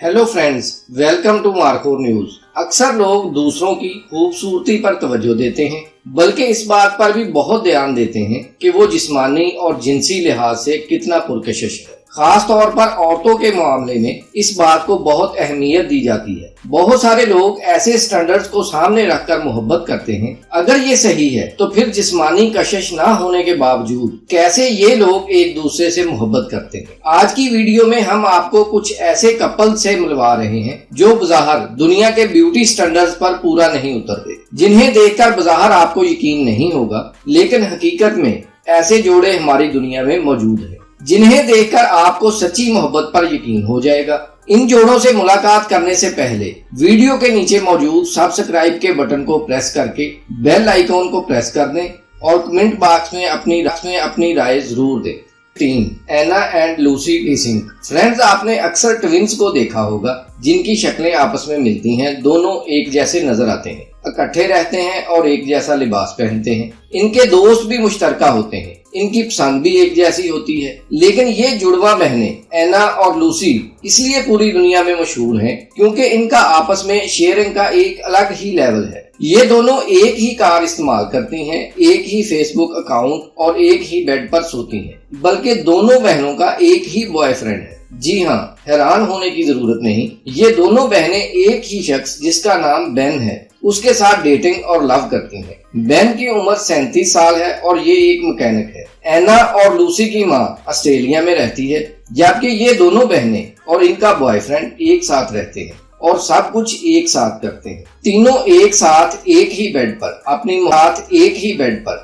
Hello friends, welcome to Marco news. अक्सर लोग दूसरों की खूबसूरती पर तवज्जो देते हैं, बल्कि इस बात पर भी बहुत ध्यान देते हैं कि वो जिस्मानी और जिनसी लिहाज से कितना पुरकशिश है। खास तौर पर औरतों के मामले में इस बात को बहुत अहमियत दी जाती है। बहुत सारे लोग ऐसे स्टैंडर्ड्स को सामने रखकर मोहब्बत करते हैं। अगर ये सही है तो फिर जिस्मानी कशिश ना होने के बावजूद कैसे ये लोग एक दूसरे से मोहब्बत करते हैं। आज की वीडियो में हम आपको कुछ ऐसे कपल से मिलवा रहे हैं जो बज़ाहिर दुनिया के ब्यूटी स्टैंडर्ड्स पर पूरा नहीं उतरते, जिन्हें देखकर बज़ाहिर आपको यकीन नहीं होगा, लेकिन हकीकत में ऐसे जोड़े हमारी दुनिया में मौजूद हैं, जिन्हें देखकर आपको सच्ची मोहब्बत पर यकीन हो जाएगा। इन जोड़ों से मुलाकात करने से पहले वीडियो के नीचे मौजूद सब्सक्राइब के बटन को प्रेस करके बेल आइकॉन को प्रेस कर दें और कमेंट बॉक्स में अपनी राय जरूर दें। 3. एना एंड लूसी डी-सिंक। फ्रेंड्स, आपने अक्सर ट्विन्स को देखा होगा जिनकी शक्लें आपस में मिलती हैं, दोनों एक जैसे नजर आते हैं, इकट्ठे रहते हैं और एक जैसा लिबास पहनते हैं। इनके दोस्त भी मुश्तरका होते हैं, इनकी पसंद भी एक जैसी होती है। लेकिन ये जुड़वा बहनें एना और लूसी इसलिए पूरी दुनिया में मशहूर हैं क्योंकि इनका आपस में शेयरिंग का एक अलग ही लेवल है। ये दोनों एक ही कार इस्तेमाल करती हैं, एक ही फेसबुक अकाउंट और एक ही बेड पर सोती हैं, बल्कि दोनों बहनों का एक ही बॉयफ्रेंड है। जी हाँ, हैरान होने की जरूरत नहीं, ये दोनों बहनें एक ही शख्स जिसका नाम बेन है उसके साथ डेटिंग और लव करती हैं। बेन की उम्र 37 साल है और ये एक मैकेनिक है। एना और लूसी की मां ऑस्ट्रेलिया में रहती है, जबकि ये दोनों बहनें और इनका बॉयफ्रेंड एक साथ रहते हैं और सब कुछ एक साथ करते हैं। तीनों एक साथ एक ही बेड पर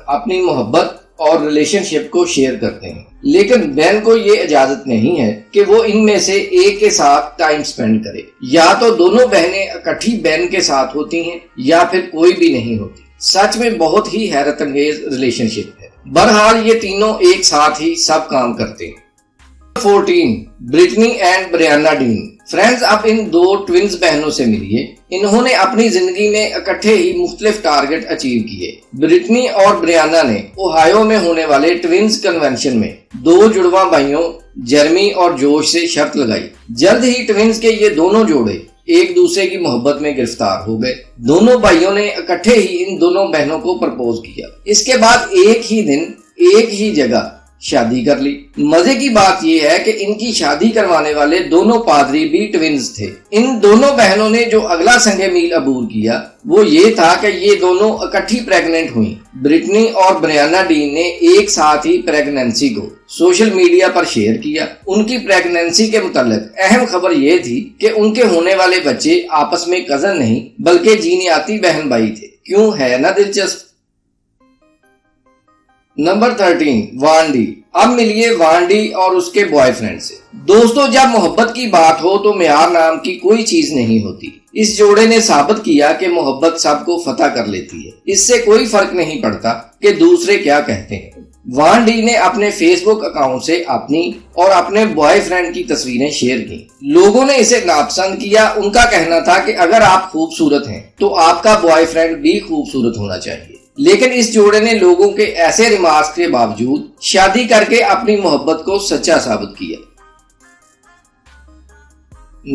अपनी मोहब्बत और रिलेशनशिप को शेयर करते हैं। लेकिन बेन को ये इजाजत नहीं है कि वो इनमें से एक के साथ टाइम स्पेंड करे। या तो दोनों बहनें इकट्ठी बेन के साथ होती हैं या फिर कोई भी नहीं होती। सच में बहुत ही हैरत अंगेज रिलेशनशिप है। बहरहाल ये तीनों एक साथ ही सब काम करते हैं। 14. Britney and Brianna Dean. Friends, अब इन दो ट्विन्स बहनों से मिलिए। इन्होंने अपनी जिंदगी में इकट्ठे ही मुख्तलिफ टारगेट अचीव किए। ब्रिटनी और ब्रियाना ने ओहायो में होने वाले ट्विन्स कन्वेंशन में दो जुड़वा भाइयों जेरमी और जोश से शर्त लगाई। जल्द ही ट्विन्स के ये दोनों जोड़े एक दूसरे की मोहब्बत में गिरफ्तार हो गए। दोनों भाइयों ने इकट्ठे ही इन दोनों बहनों को प्रपोज किया। इसके बाद एक ही दिन एक ही जगह शादी कर ली। मजे की बात यह है कि इनकी शादी करवाने वाले दोनों पादरी भी ट्विन्स थे। इन दोनों बहनों ने जो अगला संगे मील अबूर किया वो ये था कि ये दोनों इकट्ठी प्रेग्नेंट हुई। ब्रिटनी और ब्रियाना डीन ने एक साथ ही प्रेगनेंसी को सोशल मीडिया पर शेयर किया। उनकी प्रेगनेंसी के मुतालिक अहम खबर ये थी कि उनके होने वाले बच्चे आपस में कजन नहीं बल्कि जीनियाती बहन भाई थे। क्यों, है ना दिलचस्प। नंबर 13. वांडी। अब मिलिए वांडी और उसके बॉयफ्रेंड से। दोस्तों, जब मोहब्बत की बात हो तो मेयार नाम की कोई चीज नहीं होती। इस जोड़े ने साबित किया कि मोहब्बत सबको फतह कर लेती है। इससे कोई फर्क नहीं पड़ता कि दूसरे क्या कहते हैं। वांडी ने अपने फेसबुक अकाउंट से अपनी और अपने बॉयफ्रेंड की तस्वीरें शेयर की। लोगों ने इसे नापसंद किया। उनका कहना था कि अगर आप खूबसूरत हैं तो आपका बॉयफ्रेंड भी खूबसूरत होना चाहिए। लेकिन इस जोड़े ने लोगों के ऐसे रिमार्क्स के बावजूद शादी करके अपनी मोहब्बत को सच्चा साबित किया।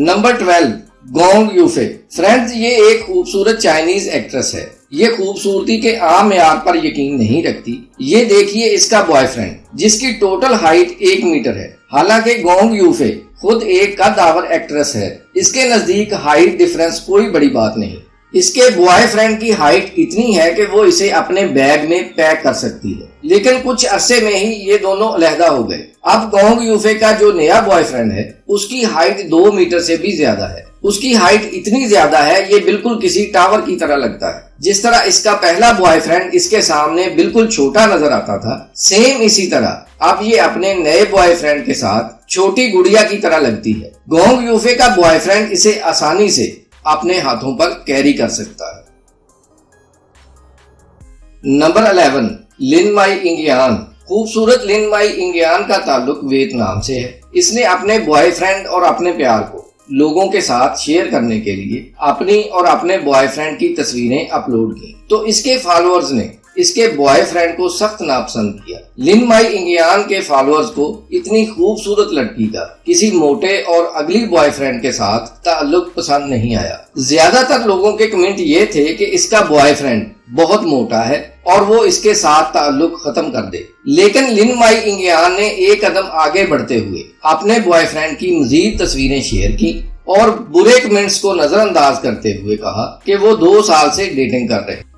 नंबर 12. गोंग यूफे। फ्रेंड्स, ये एक खूबसूरत चाइनीज एक्ट्रेस है। ये खूबसूरती के आम मेयार पर यकीन नहीं रखती। ये देखिए इसका बॉयफ्रेंड जिसकी टोटल हाइट 1 मीटर है। हालांकि गोंग यूफे खुद एक कद्दावर एक्ट्रेस है। इसके नजदीक हाइट डिफरेंस कोई बड़ी बात नहीं। इसके बॉयफ्रेंड की हाइट इतनी है कि वो इसे अपने बैग में पैक कर सकती है। लेकिन कुछ अरसे में ही ये दोनों अलहदा हो गए। अब गोंग यूफे का जो नया बॉयफ्रेंड है उसकी हाइट 2 मीटर से भी ज्यादा है। उसकी हाइट इतनी ज्यादा है ये बिल्कुल किसी टावर की तरह लगता है। जिस तरह इसका पहला बॉयफ्रेंड इसके सामने बिल्कुल छोटा नजर आता था, सेम इसी तरह अब ये अपने नए बॉयफ्रेंड के साथ छोटी गुड़िया की तरह लगती है। गोंग यूफे का बॉयफ्रेंड इसे आसानी से अपने हाथों पर कैरी कर सकता है। नंबर 11. लिन माई इंगियान। खूबसूरत लिन माई इंगियान का ताल्लुक वियतनाम से है। इसने अपने बॉयफ्रेंड और अपने प्यार को लोगों के साथ शेयर करने के लिए अपनी और अपने बॉयफ्रेंड की तस्वीरें अपलोड की तो इसके फॉलोअर्स ने اس کے بوائے فرینڈ کو سخت ناپسند کیا۔ لن مائی انگیان کے فالوورز کو اتنی خوبصورت لڑکی کا کسی موٹے اور اگلی بوائے فرینڈ کے ساتھ تعلق پسند نہیں آیا۔ زیادہ تر لوگوں کے کمنٹ یہ تھے کہ اس کا بوائے فرینڈ بہت موٹا ہے اور وہ اس کے ساتھ تعلق ختم کر دے، لیکن لن مائی انگیان نے ایک قدم آگے بڑھتے ہوئے اپنے بوائے فرینڈ کی مزید تصویریں شیئر کی اور برے کمنٹس کو نظر انداز کرتے ہوئے کہا کہ وہ 2 سال سے ڈیٹنگ کر رہے ہیں۔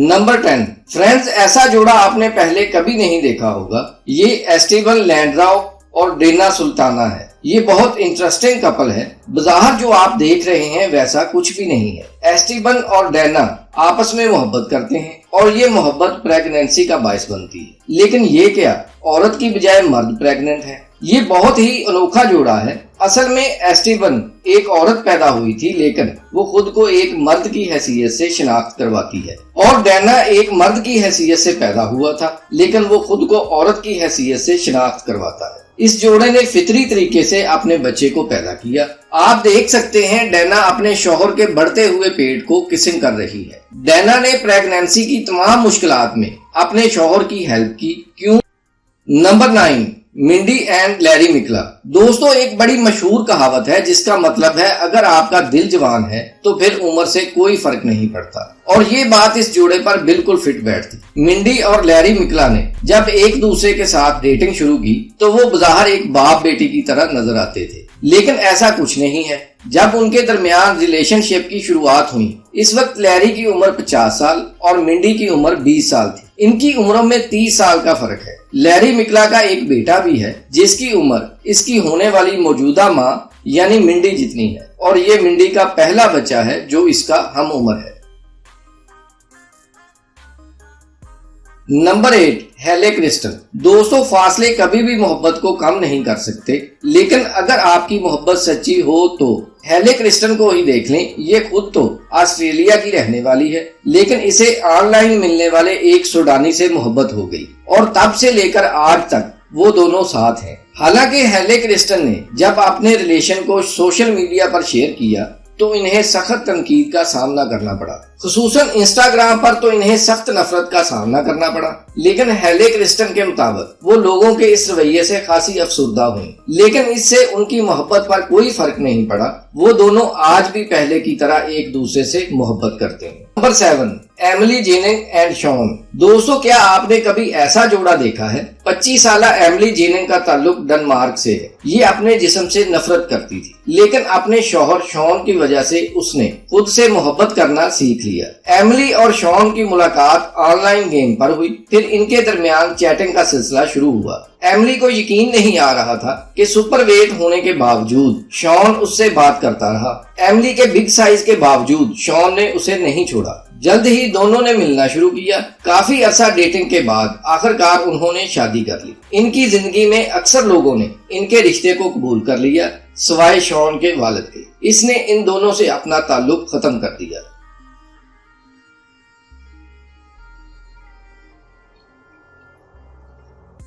نمبر 10، فرینڈز، ایسا جوڑا آپ نے پہلے کبھی نہیں دیکھا ہوگا۔ یہ ایسٹیبن لینڈراؤ اور ڈینا سلطانہ ہے۔ یہ بہت انٹرسٹنگ کپل ہے۔ بظاہر جو آپ دیکھ رہے ہیں ویسا کچھ بھی نہیں ہے۔ ایسٹیبن اور ڈینا آپس میں محبت کرتے ہیں اور یہ محبت پریگنینسی کا باعث بنتی ہے، لیکن یہ کیا عورت کی بجائے مرد پریگننٹ ہے؟ یہ بہت ہی انوکھا جوڑا ہے۔ اصل میں ایسٹیبن ایک عورت پیدا ہوئی تھی، لیکن وہ خود کو ایک مرد کی حیثیت سے شناخت کرواتی ہے، اور ڈینا ایک مرد کی حیثیت سے پیدا ہوا تھا، لیکن وہ خود کو عورت کی حیثیت سے شناخت کرواتا ہے۔ اس جوڑے نے فطری طریقے سے اپنے بچے کو پیدا کیا۔ آپ دیکھ سکتے ہیں ڈینا اپنے شوہر کے بڑھتے ہوئے پیٹ کو کسنگ کر رہی ہے۔ ڈینا نے پریگنینسی کی تمام مشکلات میں اپنے شوہر کی ہیلپ کی۔ کیوں؟ نمبر 9، منڈی اینڈ لیری مکلا۔ دوستو، ایک بڑی مشہور کہاوت ہے جس کا مطلب ہے اگر آپ کا دل جوان ہے تو پھر عمر سے کوئی فرق نہیں پڑتا، اور یہ بات اس جوڑے پر بالکل فٹ بیٹھتی۔ منڈی اور لیری مکلا نے جب ایک دوسرے کے ساتھ ڈیٹنگ شروع کی تو وہ بظاہر ایک باپ بیٹی کی طرح نظر آتے تھے، لیکن ایسا کچھ نہیں ہے۔ جب ان کے درمیان ریلیشن شپ کی شروعات ہوئی، اس وقت لیری کی عمر 50 سال اور منڈی کی عمر 20 سال تھی۔ ان کی عمروں میں 30 سال کا فرق ہے۔ لیری مکلا کا ایک بیٹا بھی ہے جس کی عمر اس کی ہونے والی موجودہ ماں یعنی منڈی جتنی ہے، اور یہ منڈی کا پہلا بچہ ہے جو اس کا ہم عمر ہے۔ نمبر 8، ہیلے کرسٹن۔ دوستو، فاصلے کبھی بھی محبت کو کم نہیں کر سکتے، لیکن اگر آپ کی محبت سچی ہو تو ہیلے کرسٹن کو ہی دیکھ لیں۔ یہ خود تو آسٹریلیا کی رہنے والی ہے، لیکن اسے آن لائن ملنے والے ایک سوڈانی سے محبت ہو گئی، اور تب سے لے کر آج تک وہ دونوں ساتھ ہیں۔ حالانکہ ہیلے کرسٹن نے جب اپنے ریلیشن کو سوشل میڈیا پر شیئر کیا تو انہیں سخت تنقید کا سامنا کرنا پڑا، خصوصاً انسٹاگرام پر تو انہیں سخت نفرت کا سامنا کرنا پڑا۔ لیکن ہیلے کرسٹن کے مطابق وہ لوگوں کے اس رویے سے خاصی افسردہ ہوئیں، لیکن اس سے ان کی محبت پر کوئی فرق نہیں پڑا۔ وہ دونوں آج بھی پہلے کی طرح ایک دوسرے سے محبت کرتے ہیں۔ Number 7، Emily Jenning and Shawn. دوستو، کیا آپ نے کبھی ایسا جوڑا دیکھا ہے؟ 25 سالہ ایملی جیننگ کا تعلق ڈنمارک سے ہے۔ یہ اپنے جسم سے نفرت کرتی تھی، لیکن اپنے شوہر شون کی وجہ سے اس نے خود سے محبت کرنا سیکھ لیا۔ ایملی اور شون کی ملاقات آن لائن گیم پر ہوئی، پھر ان کے درمیان چیٹنگ کا سلسلہ شروع ہوا۔ ایملی کو یقین نہیں آ رہا تھا کہ سپر ویٹ ہونے کے باوجود شون اس سے بات کرتا رہا۔ ایملی کے بگ سائز کے باوجود شون نے اسے نہیں چھوڑا۔ جلد ہی دونوں نے ملنا شروع کیا۔ کافی عرصہ ڈیٹنگ کے بعد آخرکار انہوں نے شادی کر لی۔ ان کی زندگی میں اکثر لوگوں نے ان کے رشتے کو قبول کر لیا، سوائے شون کے والد کے۔ اس نے ان دونوں سے اپنا تعلق ختم کر دیا۔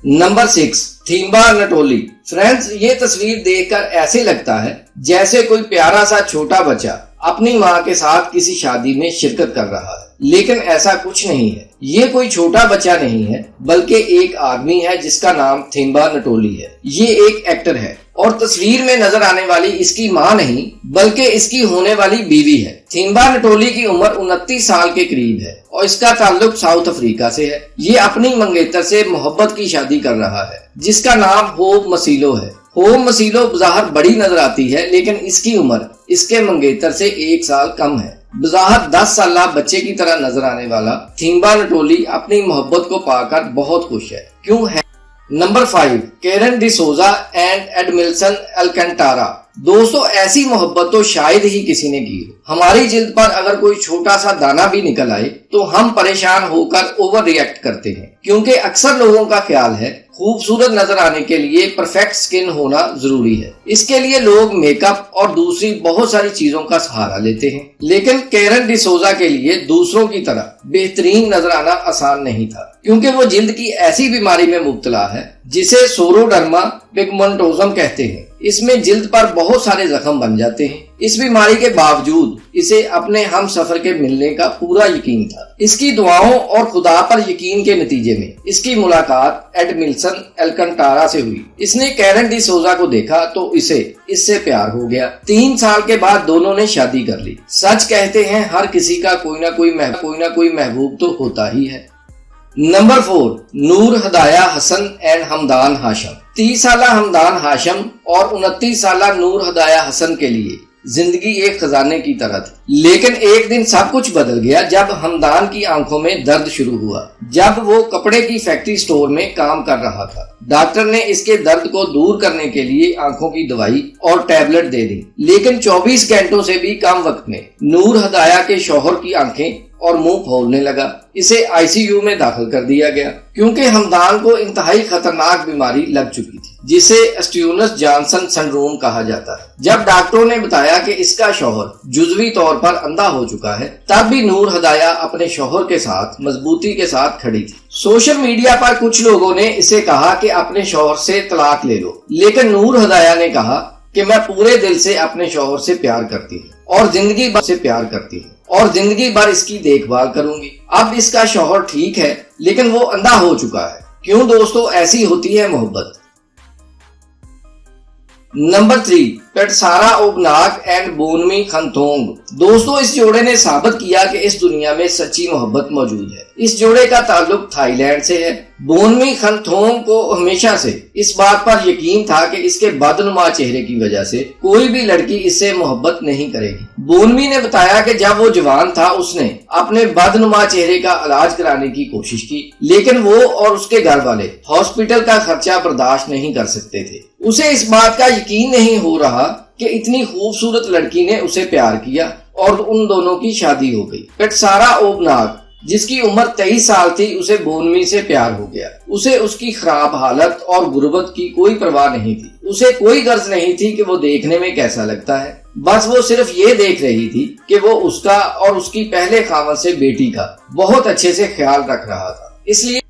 نمبر 6، تھیمبا نٹولی۔ فرینڈز، یہ تصویر دیکھ کر ایسے لگتا ہے جیسے کوئی پیارا سا چھوٹا بچہ اپنی ماں کے ساتھ کسی شادی میں شرکت کر رہا ہے، لیکن ایسا کچھ نہیں ہے۔ یہ کوئی چھوٹا بچہ نہیں ہے، بلکہ ایک آدمی ہے جس کا نام تھیمبا نٹولی ہے۔ یہ ایک ایکٹر ہے، اور تصویر میں نظر آنے والی اس کی ماں نہیں بلکہ اس کی ہونے والی بیوی ہے۔ تھیمبا نٹولی کی عمر 29 سال کے قریب ہے اور اس کا تعلق ساؤتھ افریقہ سے ہے۔ یہ اپنی منگیتر سے محبت کی شادی کر رہا ہے جس کا نام ہوپ مسیلو ہے۔ ہوپ مسیلو بظاہر بڑی نظر آتی ہے، لیکن اس کی عمر اس کے منگیتر سے 1 سال کم ہے۔ بظاہر 10 سالہ بچے کی طرح نظر آنے والا تھیمبا نٹولی اپنی محبت کو پا کر بہت خوش ہے۔ کیوں ہے؟ Number 5، Karen de Souza and Edmilson Alcantara. دوستو، ایسی محبت تو شاید ہی کسی نے کی ہو۔ ہماری جلد پر اگر کوئی چھوٹا سا دانا بھی نکل آئے تو ہم پریشان ہو کر اوور ریئیکٹ کرتے ہیں، کیونکہ اکثر لوگوں کا خیال ہے خوبصورت نظر آنے کے لیے پرفیکٹ سکن ہونا ضروری ہے۔ اس کے لیے لوگ میک اپ اور دوسری بہت ساری چیزوں کا سہارا لیتے ہیں، لیکن کیرن ڈی سوزا کے لیے دوسروں کی طرح بہترین نظر آنا آسان نہیں تھا، کیونکہ وہ جلد کی ایسی بیماری میں مبتلا ہے जिसे सोरोडर्मा पिगमेंटोसम कहते हैं। इसमें जिल्द पर बहुत सारे जख्म बन जाते हैं। इस बीमारी के बावजूद इसे अपने हम सफर के मिलने का पूरा यकीन था। इसकी दुआओं और खुदा पर यकीन के नतीजे में इसकी मुलाकात एडमिल्सन एल्कंटारा से हुई। इसने कैरन डी सोजा को देखा तो इसे इससे प्यार हो गया। 3 साल के बाद दोनों ने शादी कर ली। सच कहते हैं हर किसी का कोई ना कोई महबूब तो होता ही है। Number 4, Noor Hadaya Hassan and Hamdan Hashim. 30 साला हमदान हाशम और 29 साला नूर हदाया हसन के लिए जिंदगी एक खजाने की तरह थी। लेकिन एक दिन सब कुछ बदल गया जब हमदान की आंखों में दर्द शुरू हुआ। जब वो कपड़े की फैक्ट्री स्टोर में काम कर रहा था, डॉक्टर ने इसके दर्द को दूर करने के लिए आंखों की दवाई और टैबलेट दे दी। लेकिन 24 घंटों से भी कम वक्त में नूर हदाया के शौहर की आंखें और मुंह फूलने लगा। इसे आईसीयू में दाखिल कर दिया गया क्योंकि हमदान को इंतहाई खतरनाक बीमारी लग चुकी थी जिसे स्ट्यूनस जॉनसन सिंड्रोम कहा जाता है। जब डॉक्टरों ने बताया कि इसका शौहर जुज़वी तौर पर अंधा हो चुका है, तब भी नूर हदाया अपने शौहर के साथ मजबूती के साथ खड़ी थी। सोशल मीडिया पर कुछ लोगों ने इसे कहा कि अपने शौहर से तलाक ले लो, लेकिन नूर हदाया ने कहा कि मैं पूरे दिल से अपने शौहर से प्यार करती हूँ और जिंदगी भर से प्यार करती हूँ और जिंदगी भर इसकी देखभाल करूंगी। अब इसका शौहर ठीक है लेकिन वो अंधा हो चुका है। क्यों दोस्तों, ऐसी होती है मोहब्बत। Number 3, Petsara Obnak and Bonmi Khanthong. दोस्तों, इस जोड़े ने साबित किया कि इस दुनिया में सच्ची मोहब्बत मौजूद है। इस जोड़े का ताल्लुक थाईलैंड से है। बोनमी खंथोंग को हमेशा से इस बात पर यकीन था कि इसके बदनुमा चेहरे की वजह से कोई भी लड़की इससे मोहब्बत नहीं करेगी। बोनमी ने बताया कि जब वो जवान था उसने अपने बदनुमा चेहरे का इलाज कराने की कोशिश की, लेकिन वो और उसके घर वाले हॉस्पिटल का खर्चा बर्दाश्त नहीं कर सकते थे। उसे इस बात का यकीन नहीं हो रहा कि इतनी खूबसूरत लड़की ने उसे प्यार किया और उन दोनों की शादी हो गई। पेटसारा ओबनाक जिसकी उम्र 23 साल थी, उसे बोनमी से प्यार हो गया। उसे उसकी खराब हालत और गुर्बत की कोई परवाह नहीं थी। उसे कोई गर्ज नहीं थी कि वो देखने में कैसा लगता है। बस वो सिर्फ ये देख रही थी कि वो उसका और उसकी पहले खामन से बेटी का बहुत अच्छे से ख्याल रख रहा था। इसलिए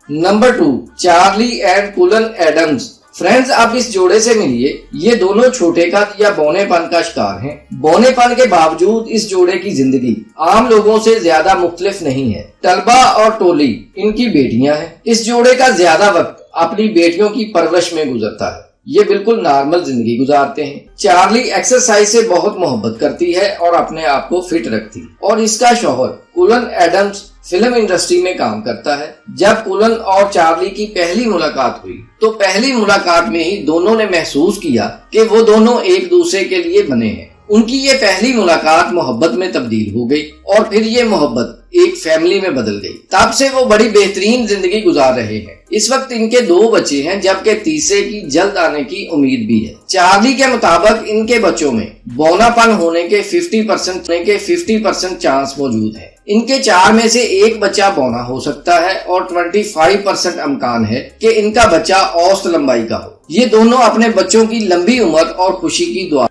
number 2, Charlie and Cullen Adams. Friends, अब इस जोड़े से मिलिए। ये दोनों छोटे कद या बौनेपन का शिकार हैं। बौनेपन के बावजूद इस जोड़े की जिंदगी आम लोगों से ज्यादा मुख्तलिफ नहीं है। टलबा और टोली इनकी बेटियां हैं। इस जोड़े का ज्यादा वक्त अपनी बेटियों की परवरिश में गुजरता है। ये बिल्कुल नॉर्मल जिंदगी गुजारते हैं। चार्ली एक्सरसाइज से बहुत मोहब्बत करती है और अपने आप को फिट रखती है और इसका शौहर कुलन एडम्स फिल्म इंडस्ट्री में काम करता है। जब कुलन और चार्ली की पहली मुलाकात हुई तो पहली मुलाकात में ही दोनों ने महसूस किया कि वो दोनों एक दूसरे के लिए बने हैं। उनकी ये पहली मुलाकात मोहब्बत में तब्दील हो गई और फिर ये मोहब्बत एक फैमिली में बदल गई। तब से वो बड़ी बेहतरीन जिंदगी गुजार रहे हैं। इस वक्त इनके 2 बच्चे हैं जबकि तीसरे की जल्द आने की उम्मीद भी है। चार्ली के मुताबिक इनके बच्चों में बौनापन होने के 50% चांस मौजूद है। इनके 4 में से एक बच्चा बौना हो सकता है और 25% इम्कान है कि इनका बच्चा औसत लंबाई का हो। ये दोनों अपने बच्चों की लंबी उम्र और खुशी की दुआ।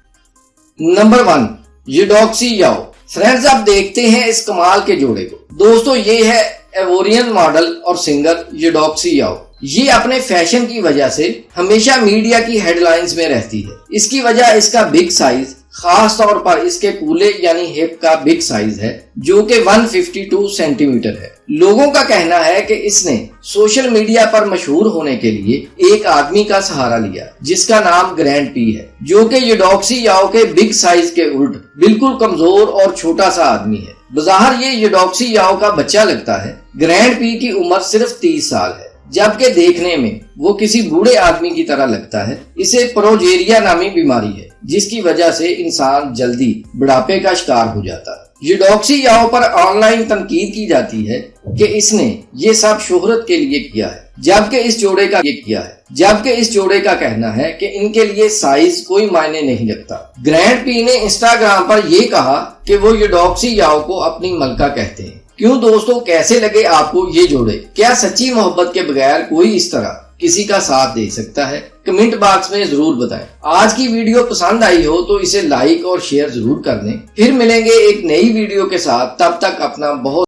नंबर 1, यूडोक्सी याओ। फ्रेंड्स, अब देखते हैं इस कमाल के जोड़े को। दोस्तों, ये है एवोरियन मॉडल और सिंगर यूडोक्सी याओ। ये अपने फैशन की वजह से हमेशा मीडिया की हेडलाइंस में रहती है। इसकी वजह इसका बिग साइज, खास तौर पर इसके कूले यानी हिप का बिग साइज है जो कि 152 सेंटीमीटर है। लोगों का कहना है कि इसने सोशल मीडिया पर मशहूर होने के लिए एक आदमी का सहारा लिया जिसका नाम ग्रैंड पी है, जो कि यूडोक्सी याओ के बिग साइज के उल्ट बिल्कुल कमजोर और छोटा सा आदमी है। बज़ाहिर ये यूडोक्सी याओ का बच्चा लगता है। ग्रैंड पी की उम्र सिर्फ 30 साल है जबकि देखने में वो किसी बूढ़े आदमी की तरह लगता है। इसे प्रोजेरिया नामी बीमारी है जिसकी वजह से इंसान जल्दी बुढ़ापे का शिकार हो जाता है। यूडोक्सी याओ पर ऑनलाइन तनकीद की जाती है कि इसने ये सब शोहरत के लिए किया है, जबकि इस जोड़े का कहना है कि इनके लिए साइज कोई मायने नहीं रखता। ग्रैंड पी ने इंस्टाग्राम पर यह कहा कि वो यूडोक्सी याओ को अपनी मलका कहते हैं। क्यों दोस्तों, कैसे लगे आपको ये जोड़े? क्या सच्ची मोहब्बत के बगैर कोई इस तरह किसी का साथ दे सकता है? कमेंट बॉक्स में जरूर बताएं। आज की वीडियो पसंद आई हो तो इसे लाइक और शेयर जरूर कर दें। फिर मिलेंगे एक नई वीडियो के साथ। तब तक अपना बहुत